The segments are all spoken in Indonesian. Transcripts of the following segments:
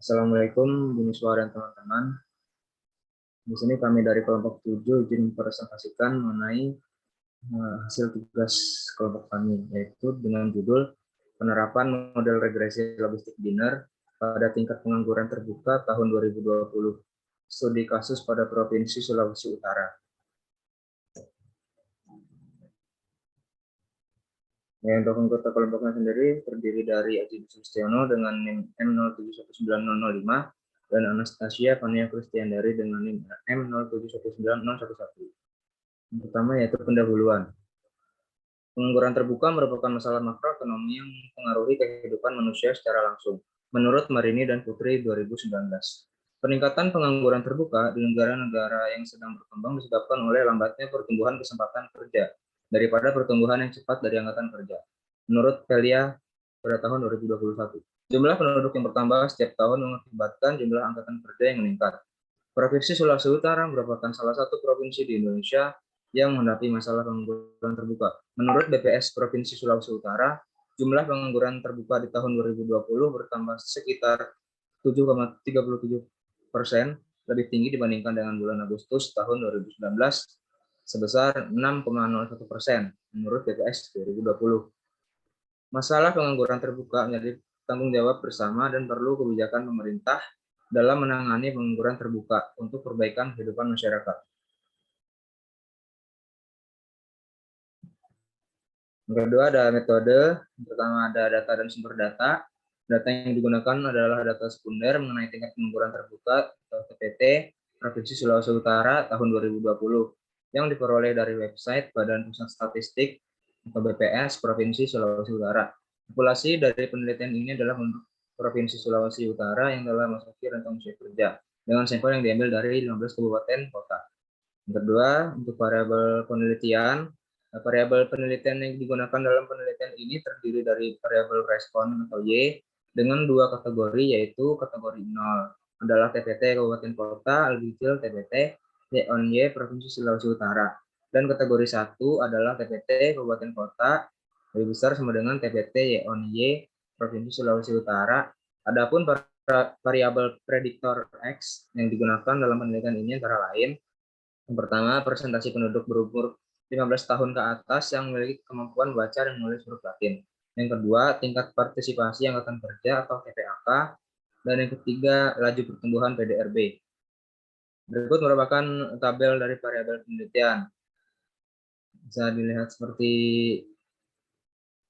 Assalamualaikum, Bu Niswa dan teman-teman. Di sini kami dari kelompok 7 izin mempresentasikan mengenai hasil tugas kelompok kami, yaitu dengan judul penerapan model regresi logistik Biner pada tingkat pengangguran terbuka tahun 2020, studi kasus pada Provinsi Sulawesi Utara. Ya, untuk anggota kelompoknya sendiri terdiri dari Aji Sustiono dengan NIM M0719005 dan Anastasia Fania Kristiandari dengan NIM M0719011. Yang pertama yaitu pendahuluan. Pengangguran terbuka merupakan masalah makroekonomi yang mempengaruhi kehidupan manusia secara langsung, menurut Marini dan Putri 2019. Peningkatan pengangguran terbuka di negara-negara yang sedang berkembang disebabkan oleh lambatnya pertumbuhan kesempatan kerja daripada pertumbuhan yang cepat dari angkatan kerja, menurut Velia pada tahun 2021. Jumlah penduduk yang bertambah setiap tahun mengakibatkan jumlah angkatan kerja yang meningkat. Provinsi Sulawesi Utara merupakan salah satu provinsi di Indonesia yang menghadapi masalah pengangguran terbuka. Menurut BPS Provinsi Sulawesi Utara, jumlah pengangguran terbuka di tahun 2020 bertambah sekitar 7,37%, lebih tinggi dibandingkan dengan bulan Agustus tahun 2019 sebesar 6,01% menurut BPS 2020. Masalah pengangguran terbuka menjadi tanggung jawab bersama dan perlu kebijakan pemerintah dalam menangani pengangguran terbuka untuk perbaikan kehidupan masyarakat. Yang kedua ada metode, yang pertama ada data dan sumber data. Data yang digunakan adalah data sekunder mengenai tingkat pengangguran terbuka atau TPT Provinsi Sulawesi Utara tahun 2020 yang diperoleh dari website Badan Pusat Statistik atau BPS Provinsi Sulawesi Utara. Populasi dari penelitian ini adalah untuk Provinsi Sulawesi Utara yang telah memasuki rentang usia kerja dengan sampel yang diambil dari 15 kabupaten kota. Yang kedua, untuk variabel penelitian, variabel penelitian yang digunakan dalam penelitian ini terdiri dari variabel respon atau Y dengan dua kategori, yaitu kategori 0 adalah TPT Kabupaten Kota, lebih kecil TPT Y on Y Provinsi Sulawesi Utara. Dan kategori 1 adalah TPT Kabupaten Kota, lebih besar sama dengan TPT Y on Y Provinsi Sulawesi Utara. Adapun variabel prediktor X yang digunakan dalam penelitian ini antara lain, yang pertama, presentasi penduduk berumur 15 tahun ke atas yang memiliki kemampuan baca dan menulis huruf Latin. Yang kedua, tingkat partisipasi angkatan kerja atau TPAK. Dan yang ketiga, laju pertumbuhan PDRB. Berikut merupakan tabel dari variabel penelitian. Bisa dilihat seperti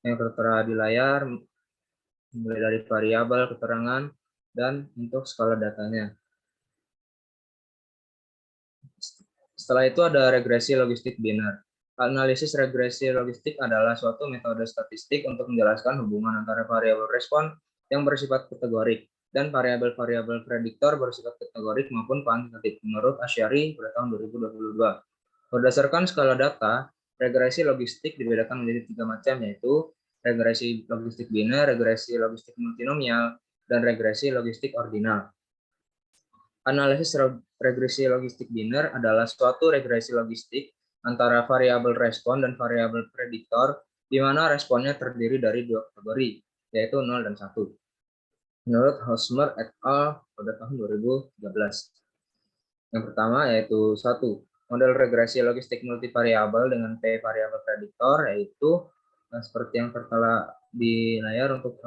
yang tertera di layar, mulai dari variabel, keterangan, dan untuk skala datanya. Setelah itu ada regresi logistik Biner. Analisis regresi logistik adalah suatu metode statistik untuk menjelaskan hubungan antara variabel respon yang bersifat kategorik dan variabel-variabel prediktor bersifat kategorik maupun kuantitatif menurut Asyari pada tahun 2022. Berdasarkan skala data, regresi logistik dibedakan menjadi 3 macam, yaitu regresi logistik Biner, regresi logistik multinomial, dan regresi logistik ordinal. Analisis regresi logistik Biner adalah suatu regresi logistik antara variabel respon dan variabel prediktor, di mana responnya terdiri dari dua kategori, yaitu 0 dan 1. Menurut Hosmer et al. Pada tahun 2013. Yang pertama yaitu 1. Model regresi logistik multivariabel dengan P variabel prediktor, yaitu seperti yang tertera di layar untuk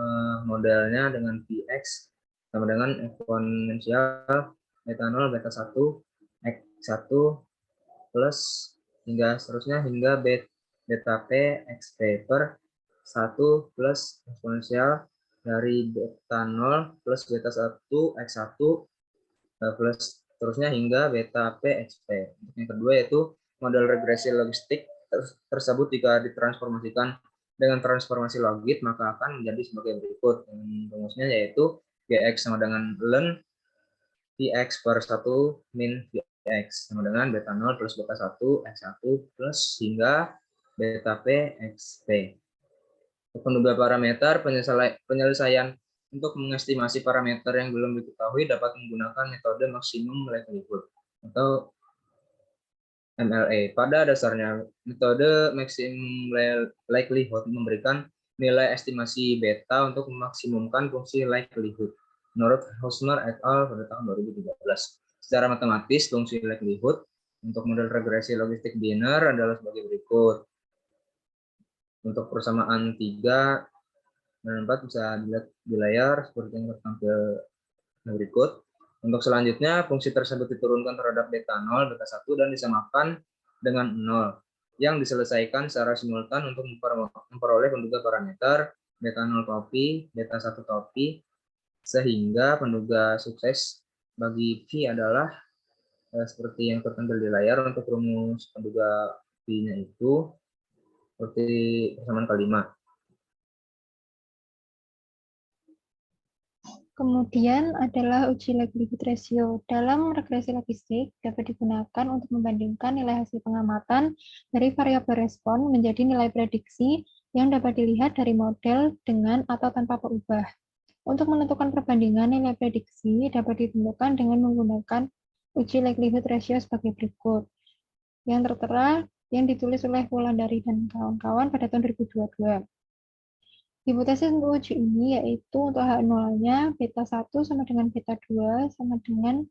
modelnya dengan Px sama dengan eksponensial beta 0, beta 1, X1 plus hingga seterusnya hingga beta P XP per 1 plus eksponensial dari beta 0 plus beta 1 X1 plus seterusnya hingga beta P XP. Yang kedua yaitu model regresi logistik tersebut jika ditransformasikan dengan transformasi logit maka akan menjadi sebagai berikut. Rumusnya yaitu Gx sama dengan ln Px per 1 min Px sama dengan beta 0 plus beta 1 X1 plus hingga beta P XP. Untuk menduga parameter, penyelesaian untuk mengestimasi parameter yang belum diketahui dapat menggunakan metode maksimum likelihood atau MLE. Pada dasarnya, metode maximum likelihood memberikan nilai estimasi beta untuk memaksimumkan fungsi likelihood. Menurut Hosmer et al. Pada tahun 2013. Secara matematis, fungsi likelihood untuk model regresi logistik biner adalah sebagai berikut. Untuk persamaan 3 dan 4 bisa dilihat di layar seperti yang tertampil berikut. Untuk selanjutnya, fungsi tersebut diturunkan terhadap beta 0, beta 1, dan disamakan dengan 0, yang diselesaikan secara simultan untuk memperoleh penduga parameter beta 0 topi, beta 1 topi, sehingga penduga sukses bagi V adalah seperti yang tertampil di layar. Untuk rumus penduga V-nya itu seperti persamaan kelima. Kemudian adalah uji likelihood ratio. Dalam regresi logistik dapat digunakan untuk membandingkan nilai hasil pengamatan dari variabel respon menjadi nilai prediksi yang dapat dilihat dari model dengan atau tanpa perubahan. Untuk menentukan perbandingan nilai prediksi dapat ditentukan dengan menggunakan uji likelihood ratio sebagai berikut. Yang tertera yang ditulis oleh Wulandari dan kawan-kawan pada tahun 2022. Hipotesis untuk uji ini yaitu untuk H0-nya beta 1 sama dengan beta 2 sama dengan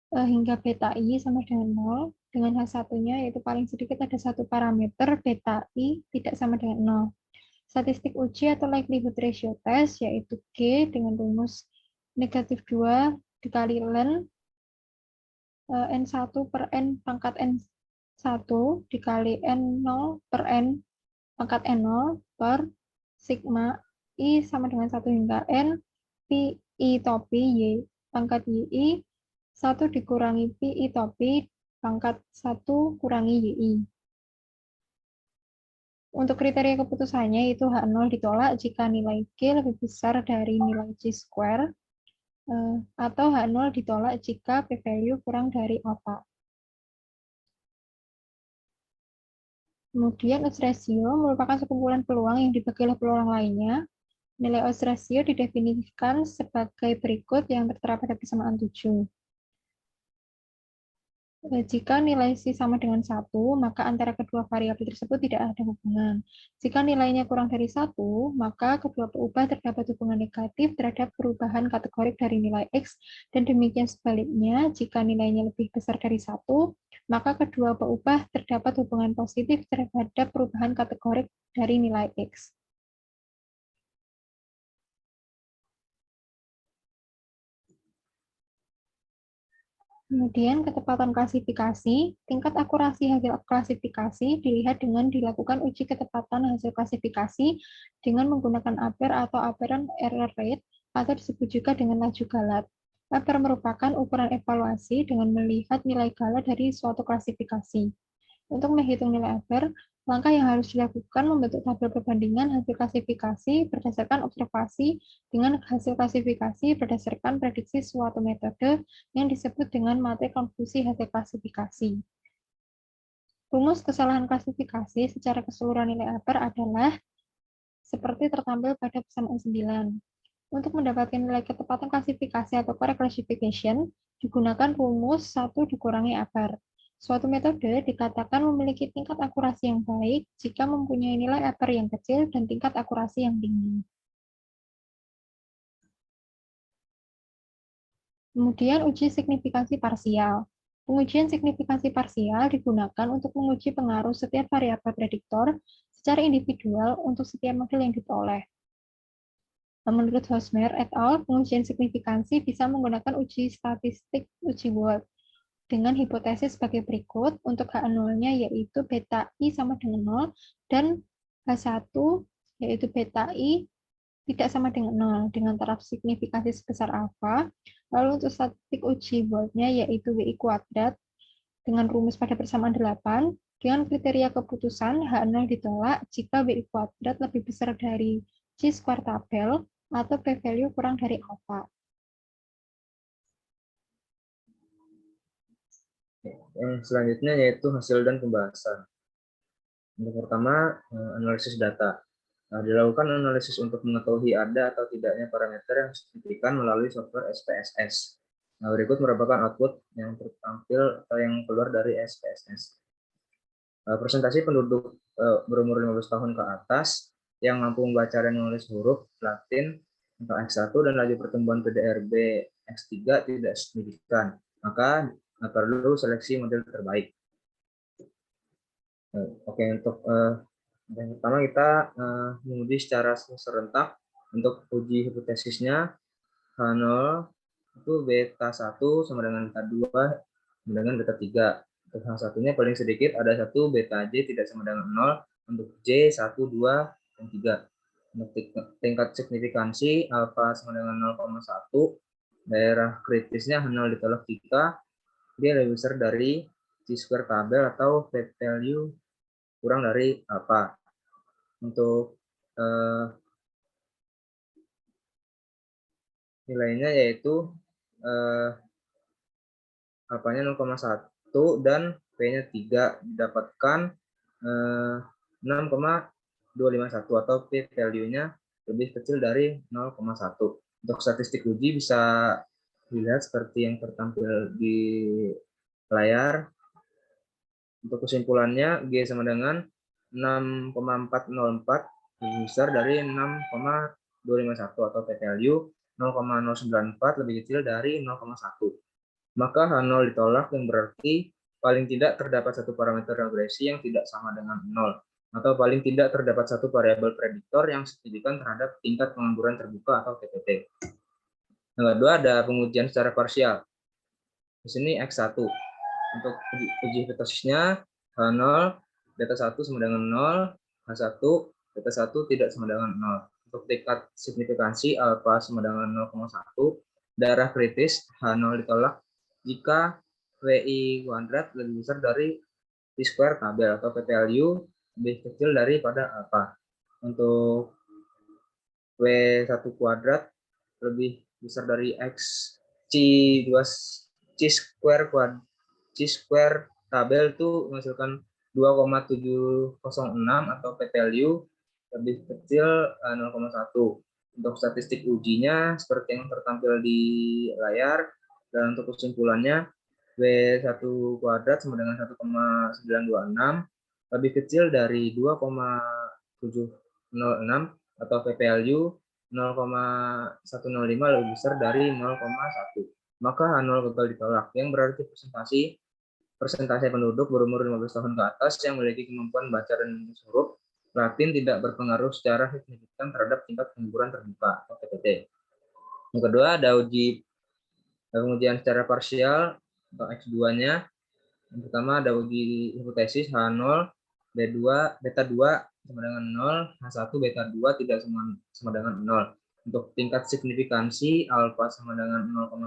hingga beta I sama dengan 0. Dengan H1-nya yaitu paling sedikit ada satu parameter beta I tidak sama dengan 0. Statistik uji atau likelihood ratio test yaitu G dengan rumus negatif 2 dikali ln N1 per N pangkat N1 dikali N0 per N pangkat N0 per sigma I sama dengan 1 hingga N Pi I topi Y pangkat YI 1 dikurangi Pi I topi pangkat 1 kurangi YI. Untuk kriteria keputusannya itu H0 ditolak jika nilai G lebih besar dari nilai G square atau H0 ditolak jika p-value kurang dari alpha. Kemudian odds ratio merupakan sekumpulan peluang yang dibagi oleh peluang lainnya. Nilai odds ratio didefinisikan sebagai berikut yang tertera pada persamaan 7. Jika nilai C sama dengan 1, maka antara kedua variabel tersebut tidak ada hubungan. Jika nilainya kurang dari 1, maka kedua peubah terdapat hubungan negatif terhadap perubahan kategorik dari nilai X, dan demikian sebaliknya, jika nilainya lebih besar dari 1, maka kedua peubah terdapat hubungan positif terhadap perubahan kategorik dari nilai X. Kemudian ketepatan klasifikasi, tingkat akurasi hasil klasifikasi dilihat dengan dilakukan uji ketepatan hasil klasifikasi dengan menggunakan APER atau Apparent Error Rate, atau disebut juga dengan laju galat. APER merupakan ukuran evaluasi dengan melihat nilai galat dari suatu klasifikasi. Untuk menghitung nilai APER, langkah yang harus dilakukan membentuk tabel perbandingan hasil klasifikasi berdasarkan observasi dengan hasil klasifikasi berdasarkan prediksi suatu metode yang disebut dengan matrik konfusi hasil klasifikasi. Rumus kesalahan klasifikasi secara keseluruhan nilai APER adalah seperti tertampil pada persamaan 9. Untuk mendapatkan nilai ketepatan klasifikasi atau correct classification, digunakan rumus 1 dikurangi APER. Suatu metode dikatakan memiliki tingkat akurasi yang baik jika mempunyai nilai APER yang kecil dan tingkat akurasi yang tinggi. Kemudian uji signifikansi parsial. Pengujian signifikansi parsial digunakan untuk menguji pengaruh setiap variabel prediktor secara individual untuk setiap model yang diperoleh. Menurut Hosmer et al., pengujian signifikansi bisa menggunakan uji statistik uji Wald dengan hipotesis sebagai berikut. Untuk H0-nya yaitu beta I sama dengan 0 dan H1 yaitu beta I tidak sama dengan 0 dengan taraf signifikansi sebesar alfa. Lalu untuk statistik uji Wald-nya yaitu WI kuadrat dengan rumus pada persamaan 8 dengan kriteria keputusan H0 ditolak jika WI kuadrat lebih besar dari G square tabel atau p-value kurang dari alfa. Yang selanjutnya yaitu hasil dan pembahasan. Untuk pertama, analisis data. Dilakukan analisis untuk mengetahui ada atau tidaknya parameter yang signifikan melalui software SPSS. Berikut merupakan output yang tertampil atau yang keluar dari SPSS. Presentasi penduduk berumur 15 tahun ke atas yang mampu membaca dan menulis huruf Latin untuk X1 dan laju pertumbuhan PDRB X3 tidak signifikan, maka perlu seleksi model terbaik. Oke, untuk yang pertama kita menguji secara serentak. Untuk uji hipotesisnya H0 itu beta 1 sama dengan beta 2 sama dengan beta 3. Untuk H1-nya paling sedikit ada 1, beta J tidak sama dengan 0. Untuk J 1, 2, dan 3. Untuk tingkat signifikansi alfa sama dengan 0,1. Daerah kritisnya H0 ditolak jika dia lebih besar dari chi-square tabel atau p-value kurang dari alfa. Untuk nilainya yaitu alfanya 0,1 dan p-nya 3 didapatkan 6,251 atau p-value-nya lebih kecil dari 0,1. Untuk statistik uji bisa dilihat seperti yang tertampil di layar. Untuk kesimpulannya G sama dengan 6,404 lebih besar dari 6,251 atau p-value 0,094 lebih kecil dari 0,1. Maka H0 ditolak yang berarti paling tidak terdapat satu parameter regresi yang tidak sama dengan 0. Atau paling tidak terdapat satu variabel prediktor yang signifikan terhadap tingkat pengangguran terbuka atau TPT. Yang kedua ada pengujian secara parsial. Di sini X1. Untuk uji hipotesisnya H0 beta 1 sama dengan 0, H1 beta 1 tidak sama dengan 0. Untuk tingkat signifikansi alfa sama dengan 0,1, daerah kritis H0 ditolak jika WI kuadrat lebih besar dari T-square tabel atau p-value lebih kecil daripada alfa. Untuk W1 kuadrat lebih besar dari X chi-square tabel itu menghasilkan 2,706 atau p-value lebih kecil 0,1. Untuk statistik ujinya seperti yang tertampil di layar, dan untuk kesimpulannya W1 kuadrat sama dengan 1,926 lebih kecil dari 2,706 atau p-value 0,105 lebih besar dari 0,1. Maka H0 gagal ditolak, yang berarti persentase penduduk berumur 15 tahun ke atas yang memiliki kemampuan baca dan menulis huruf Latin tidak berpengaruh secara signifikan terhadap tingkat pengangguran terbuka atau TPT. Yang kedua ada pengujian secara parsial atau X2-nya. Yang pertama ada uji hipotesis H0 beta 2 sama dengan 0, H1 beta 2 tidak sama dengan 0. Untuk tingkat signifikansi alfa sama dengan 0,1,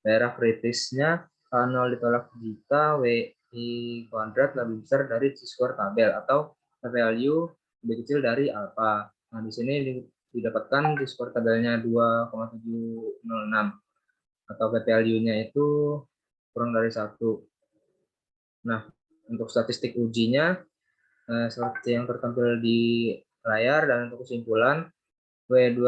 daerah kritisnya H0 ditolak jika WI kuadrat lebih besar dari chi-square tabel atau p-value lebih kecil dari alfa. Nah, di sini didapatkan chi-square tabelnya 2,706 atau p-value-nya itu kurang dari 1. Nah, untuk statistik ujinya seperti yang tertampil di layar, dan untuk kesimpulan W2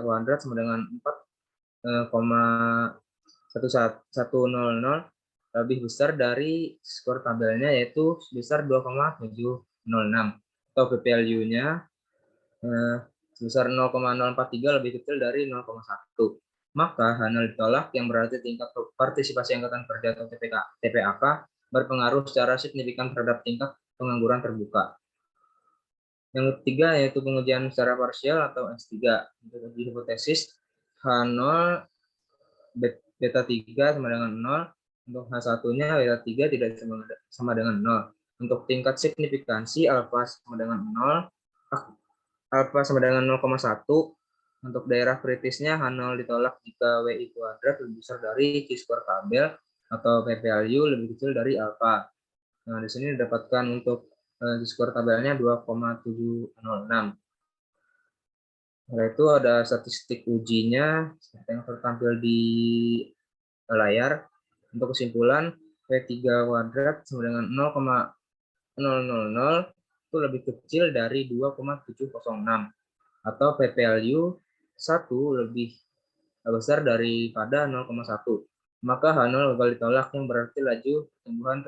kuadrat sama dengan 4,1100 lebih besar dari skor tabelnya yaitu sebesar 2,706 atau p-value-nya sebesar 0,043 lebih kecil dari 0,1. Maka H0 ditolak yang berarti tingkat partisipasi angkatan kerja atau TPAK berpengaruh secara signifikan terhadap tingkat pengangguran terbuka. Yang ketiga yaitu pengujian secara parsial atau X3. Untuk uji hipotesis H0 beta 3 sama dengan 0. Untuk H1-nya beta 3 tidak sama dengan 0. Untuk tingkat signifikansi alfa sama dengan 0, alfa sama dengan 0,1. Untuk daerah kritisnya H0 ditolak jika WI kuadrat lebih besar dari chi-square tabel atau p-value lebih kecil dari alfa. Nah, di sini didapatkan untuk chi-square tabelnya 2,706. Setelah itu ada statistik ujinya seperti yang tertampil di layar. Untuk kesimpulan W3 kuadrat sama dengan 0,000 itu lebih kecil dari 2,706 atau p-value 1 lebih besar daripada 0,1. Maka H0 gagal ditolak yang berarti laju pertumbuhan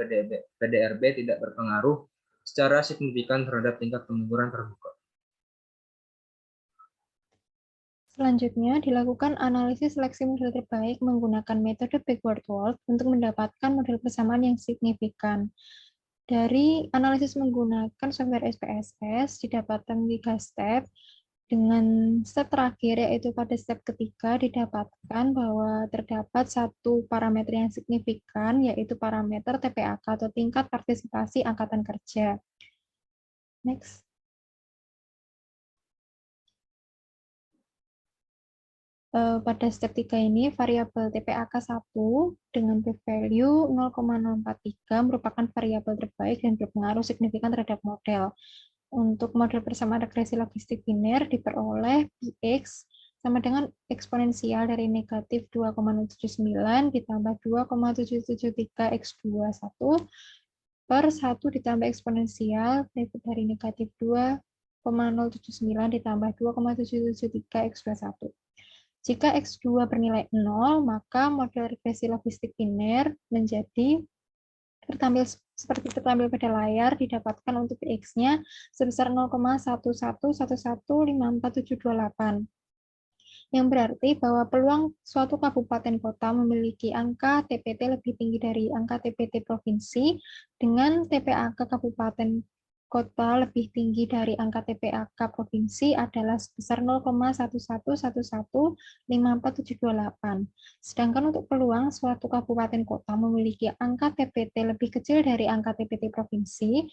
PDRB tidak berpengaruh secara signifikan terhadap tingkat pengangguran terbuka. Selanjutnya, dilakukan analisis seleksi model terbaik menggunakan metode backward work untuk mendapatkan model persamaan yang signifikan. Dari analisis menggunakan software SPSS, didapatkan 3 step. Dengan step terakhir, yaitu pada step ketiga, didapatkan bahwa terdapat satu parameter yang signifikan, yaitu parameter TPAK atau tingkat partisipasi angkatan kerja. Next. Pada step 3 ini, variabel TPAK 1 dengan p-value 0,043 merupakan variabel terbaik dan berpengaruh signifikan terhadap model. Untuk model persamaan regresi logistik biner diperoleh Px sama dengan eksponensial dari negatif 2,079 ditambah 2,773 X21 per 1 ditambah eksponensial dari negatif 2,079 ditambah 2,773 X21. Jika X2 bernilai 0, maka model regresi logistik biner menjadi seperti tertampil pada layar, didapatkan untuk Px-nya sebesar 0,111154728, yang berarti bahwa peluang suatu kabupaten kota memiliki angka TPT lebih tinggi dari angka TPT provinsi dengan TPAK kabupaten kota lebih tinggi dari angka TPAK provinsi adalah sebesar 0,111154728. Sedangkan untuk peluang suatu kabupaten kota memiliki angka TPT lebih kecil dari angka TPT provinsi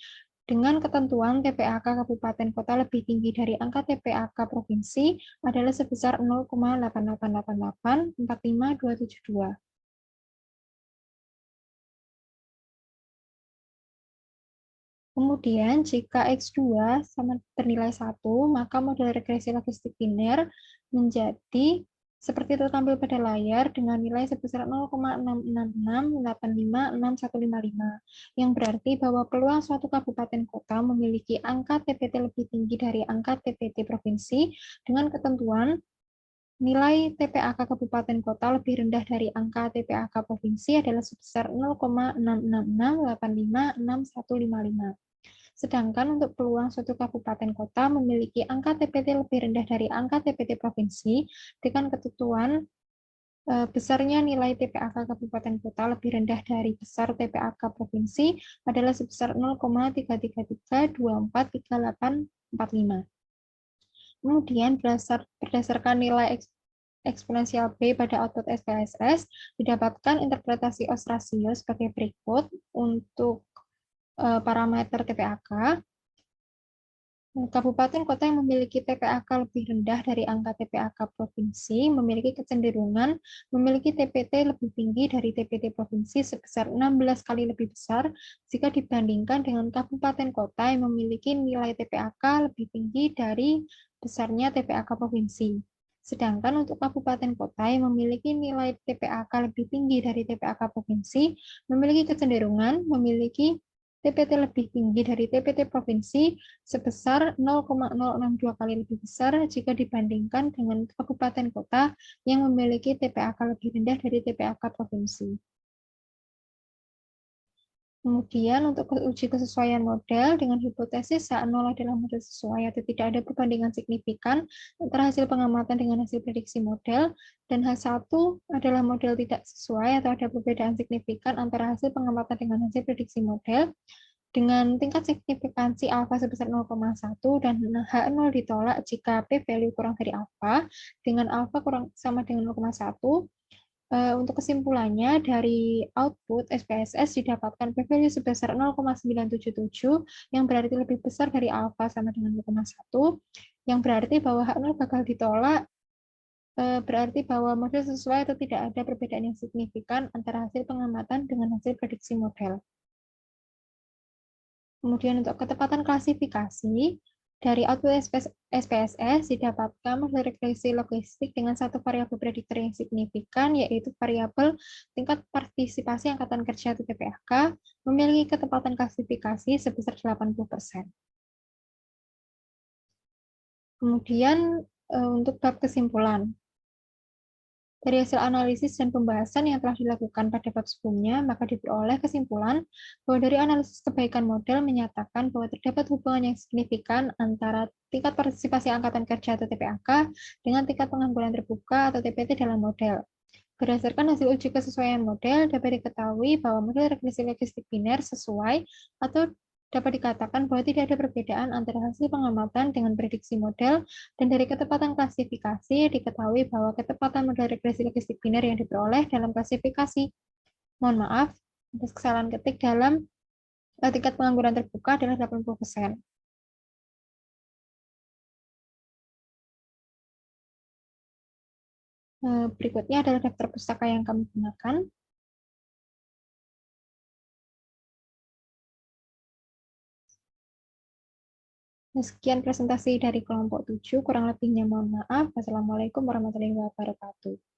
dengan ketentuan TPAK kabupaten kota lebih tinggi dari angka TPAK provinsi adalah sebesar 0,888845272. Kemudian, jika X2 sama bernilai 1, maka model regresi logistik biner menjadi seperti tertampil pada layar dengan nilai sebesar 0,666856155, yang berarti bahwa peluang suatu kabupaten kota memiliki angka TPT lebih tinggi dari angka TPT provinsi dengan ketentuan nilai TPAK kabupaten kota lebih rendah dari angka TPAK provinsi adalah sebesar 0,666856155. Sedangkan untuk peluang suatu kabupaten kota memiliki angka TPT lebih rendah dari angka TPT provinsi dengan ketentuan besarnya nilai TPAK kabupaten kota lebih rendah dari besar TPAK provinsi adalah sebesar 0,333243845. Kemudian berdasarkan nilai eksponensial B pada output SPSS, didapatkan interpretasi odds ratio sebagai berikut untuk parameter TPAK. Kabupaten kota yang memiliki TPAK lebih rendah dari angka TPAK provinsi memiliki kecenderungan memiliki TPT lebih tinggi dari TPT provinsi sebesar 16 kali lebih besar jika dibandingkan dengan kabupaten kota yang memiliki nilai TPAK lebih tinggi dari besarnya TPAK provinsi. Sedangkan untuk kabupaten kota yang memiliki nilai TPAK lebih tinggi dari TPAK provinsi memiliki kecenderungan memiliki TPT lebih tinggi dari TPT provinsi sebesar 0,062 kali lebih besar jika dibandingkan dengan kabupaten kota yang memiliki TPAK lebih rendah dari TPAK provinsi. Kemudian untuk uji kesesuaian model dengan hipotesis H0 adalah model sesuai atau tidak ada perbandingan signifikan antara hasil pengamatan dengan hasil prediksi model, dan H1 adalah model tidak sesuai atau ada perbedaan signifikan antara hasil pengamatan dengan hasil prediksi model dengan tingkat signifikansi alfa sebesar 0,1 dan H0 ditolak jika p-value kurang dari alfa dengan alfa kurang sama dengan 0,1. Untuk kesimpulannya, dari output SPSS didapatkan p-value sebesar 0,977 yang berarti lebih besar dari alfa sama dengan 0,1, yang berarti bahwa H0 bakal ditolak, berarti bahwa model sesuai atau tidak ada perbedaan yang signifikan antara hasil pengamatan dengan hasil prediksi model. Kemudian untuk ketepatan klasifikasi, dari output SPSS didapatkan model regresi logistik dengan satu variabel prediktor yang signifikan, yaitu variabel tingkat partisipasi angkatan kerja atau TPAK, memiliki ketepatan klasifikasi sebesar 80%. Kemudian untuk bab kesimpulan. Dari hasil analisis dan pembahasan yang telah dilakukan pada bab sebelumnya, maka diperoleh kesimpulan bahwa dari analisis kebaikan model menyatakan bahwa terdapat hubungan yang signifikan antara tingkat partisipasi Angkatan Kerja atau TPAK dengan tingkat pengangguran terbuka atau TPT dalam model. Berdasarkan hasil uji kesesuaian model, dapat diketahui bahwa model regresi logistik biner sesuai atau dapat dikatakan bahwa tidak ada perbedaan antara hasil pengamatan dengan prediksi model, dan dari ketepatan klasifikasi diketahui bahwa ketepatan model regresi logistik biner yang diperoleh dalam klasifikasi. Mohon maaf, atas kesalahan ketik dalam tingkat pengangguran terbuka adalah 80%. Berikutnya adalah daftar pustaka yang kami gunakan. Sekian presentasi dari kelompok 7, kurang lebihnya mohon maaf. Wassalamualaikum warahmatullahi wabarakatuh.